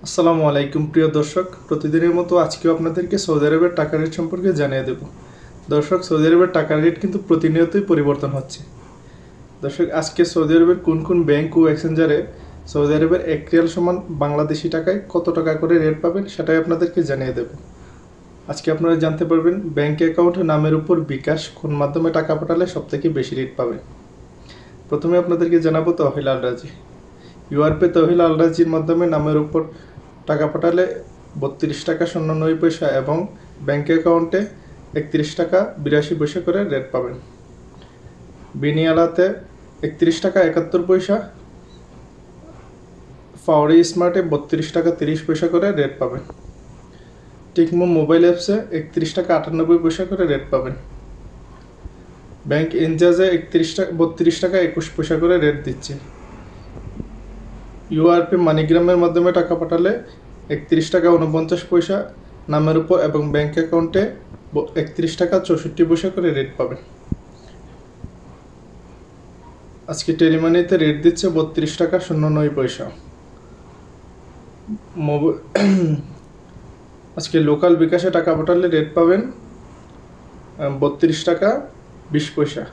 আসসালামু আলাইকুম প্রিয় দর্শক, প্রতিদিনের মতো আজকেও আপনাদেরকে সৌদি আরবের টাকা রেট সম্পর্কে জানিয়ে দেব। দর্শক, সৌদি আরবের টাকার রেট কিন্তু প্রতিনিয়তই পরিবর্তন হচ্ছে। দর্শক, আজকে সৌদি আরবের কোন কোন ব্যাংক ও এক্সচেঞ্জারে সৌদি আরবের 1 রিয়াল সমান বাংলাদেশি টাকায় কত টাকা করে রেট পাবেন সেটাই আপনাদেরকে জানিয়ে দেব। আজকে আপনারা জানতে পারবেন ব্যাংক অ্যাকাউন্ট নামের উপর বিকাশ কোন মাধ্যমে টাকা পাঠালে সবথেকে বেশি রেট পাবেন। প্রথমে আপনাদেরকে জানাবো তহবিল আল রাজি। ইউআরপে তহবিল আল রাজির মাধ্যমে নামের উপর টাকা পাঠালে 32 টাকা 99 পয়সা এবং ব্যাংক অ্যাকাউন্টে 31 টাকা 82 পয়সা করে রেট পাবেন। বিনিয়ালাতে 31 টাকা 71 পয়সা, ফাওরি স্মার্টে 32 টাকা 30 পয়সা করে রেট পাবেন। টিকমো মোবাইল অ্যাপসে 31 টাকা 98 পয়সা করে রেট পাবেন। ব্যাংক এনজাজে 32 টাকা 21 পয়সা করে রেট দিচ্ছে। ইউআরপি মানিগ্রামের মাধ্যমে টাকা পাঠালে 31 টাকা 49 পয়সা নামের উপর এবং ব্যাংক অ্যাকাউন্টে 31 টাকা 64 পয়সা করে রেট পাবেন। আজকে টেলিমানিতে রেট দিচ্ছে 32 টাকা 09 পয়সা। আজকে লোকাল বিকাশে টাকা পাঠালে রেট পাবেন 32 টাকা 20 পয়সা।